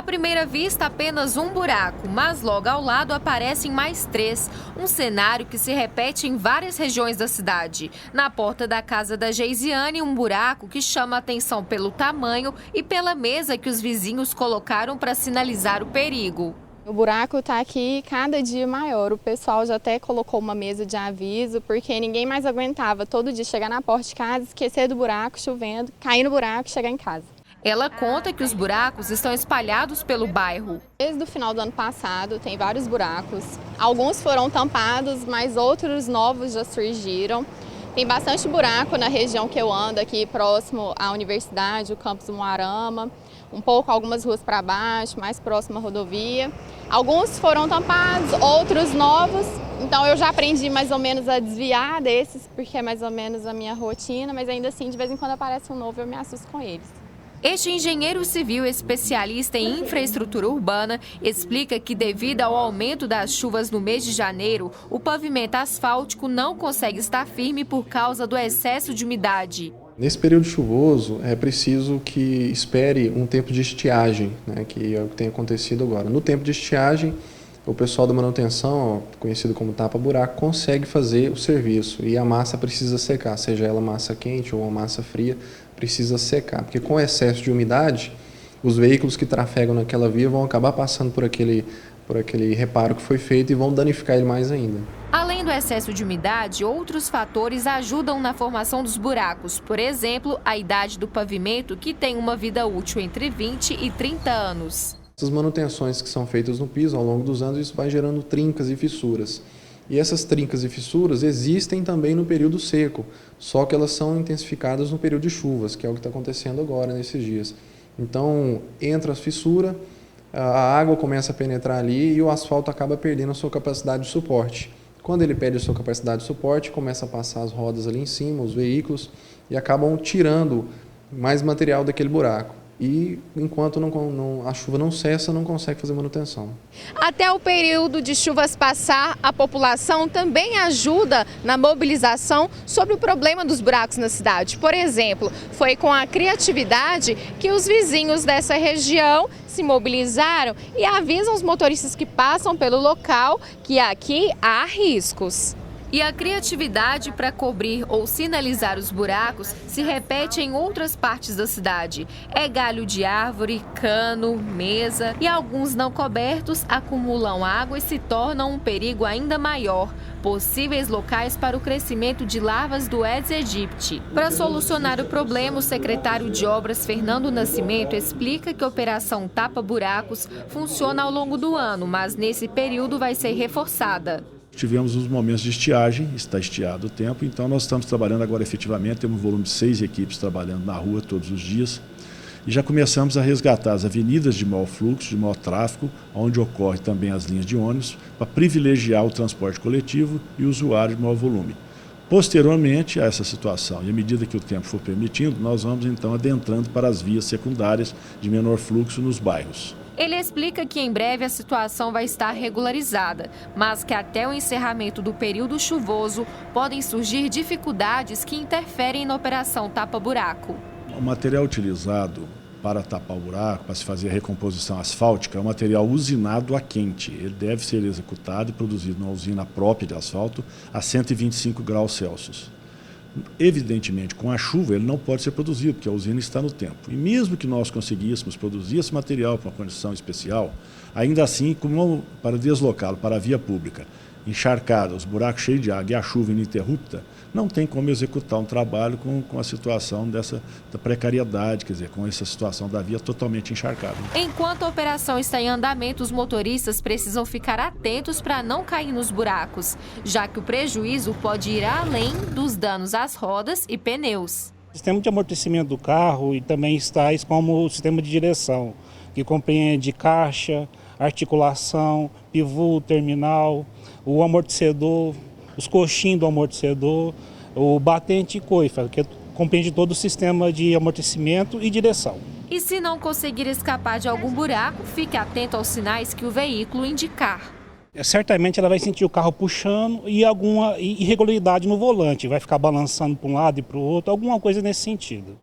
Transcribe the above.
primeira vista, apenas um buraco, mas logo ao lado aparecem mais 3. Um cenário que se repete em várias regiões da cidade. Na porta da casa da Geisiane, um buraco que chama a atenção pelo tamanho e pela mesa que os vizinhos colocaram para sinalizar o perigo. O buraco está aqui cada dia maior. O pessoal já até colocou uma mesa de aviso, porque ninguém mais aguentava todo dia chegar na porta de casa, esquecer do buraco, chovendo, cair no buraco e chegar em casa. Ela conta que os buracos estão espalhados pelo bairro. Desde o final do ano passado tem vários buracos. Alguns foram tampados, mas outros novos já surgiram. Tem bastante buraco na região que eu ando, aqui próximo à universidade, o campus Moarama, algumas ruas para baixo, mais próximo à rodovia. Alguns foram tampados, outros novos. Então eu já aprendi mais ou menos a desviar desses, porque é mais ou menos a minha rotina, mas ainda assim, de vez em quando aparece um novo, eu me assusto com eles. Este engenheiro civil especialista em infraestrutura urbana explica que, devido ao aumento das chuvas no mês de janeiro, o pavimento asfáltico não consegue estar firme por causa do excesso de umidade. Nesse período chuvoso, é preciso que espere um tempo de estiagem, né, que é o que tem acontecido agora. No tempo de estiagem, o pessoal da manutenção, conhecido como tapa-buraco, consegue fazer o serviço e a massa precisa secar, seja ela massa quente ou uma massa fria, precisa secar, porque com excesso de umidade, os veículos que trafegam naquela via vão acabar passando por aquele reparo que foi feito e vão danificar ele mais ainda. Além do excesso de umidade, outros fatores ajudam na formação dos buracos. Por exemplo, a idade do pavimento, que tem uma vida útil entre 20 e 30 anos. Essas manutenções que são feitas no piso ao longo dos anos, isso vai gerando trincas e fissuras. E essas trincas e fissuras existem também no período seco, só que elas são intensificadas no período de chuvas, que é o que está acontecendo agora nesses dias. Então, entra a fissura, a água começa a penetrar ali e o asfalto acaba perdendo a sua capacidade de suporte. Quando ele perde a sua capacidade de suporte, começa a passar as rodas ali em cima, os veículos, e acabam tirando mais material daquele buraco. E enquanto a chuva não cessa, não consegue fazer manutenção. Até o período de chuvas passar, a população também ajuda na mobilização sobre o problema dos buracos na cidade. Por exemplo, foi com a criatividade que os vizinhos dessa região se mobilizaram e avisam os motoristas que passam pelo local que aqui há riscos. E a criatividade para cobrir ou sinalizar os buracos se repete em outras partes da cidade. É galho de árvore, cano, mesa e alguns não cobertos acumulam água e se tornam um perigo ainda maior. Possíveis locais para o crescimento de larvas do Aedes aegypti. Para solucionar o problema, o secretário de Obras, Fernando Nascimento, explica que a operação Tapa Buracos funciona ao longo do ano, mas nesse período vai ser reforçada. Tivemos uns momentos de estiagem, está estiado o tempo, então nós estamos trabalhando agora efetivamente, temos um volume de 6 equipes trabalhando na rua todos os dias e já começamos a resgatar as avenidas de maior fluxo, de maior tráfego, onde ocorre também as linhas de ônibus, para privilegiar o transporte coletivo e o usuário de maior volume. Posteriormente a essa situação, e à medida que o tempo for permitindo, nós vamos então adentrando para as vias secundárias de menor fluxo nos bairros. Ele explica que em breve a situação vai estar regularizada, mas que até o encerramento do período chuvoso podem surgir dificuldades que interferem na operação tapa-buraco. O material utilizado para tapar o buraco, para se fazer a recomposição asfáltica, é um material usinado a quente. Ele deve ser executado e produzido numa usina própria de asfalto a 125 graus Celsius. Evidentemente, com a chuva ele não pode ser produzido, porque a usina está no tempo. E mesmo que nós conseguíssemos produzir esse material para uma condição especial, ainda assim, como para deslocá-lo para a via pública, encharcada, os buracos cheios de água e a chuva ininterrupta, não tem como executar um trabalho com a situação da precariedade, quer dizer, com essa situação da via totalmente encharcada. Enquanto a operação está em andamento, os motoristas precisam ficar atentos para não cair nos buracos, já que o prejuízo pode ir além dos danos às rodas e pneus. O sistema de amortecimento do carro e também está como o sistema de direção, que compreende caixa, articulação, pivô, terminal, o amortecedor, os coxins do amortecedor, o batente e coifa, que compreende todo o sistema de amortecimento e direção. E se não conseguir escapar de algum buraco, fique atento aos sinais que o veículo indicar. Certamente ela vai sentir o carro puxando e alguma irregularidade no volante, vai ficar balançando para um lado e para o outro, alguma coisa nesse sentido.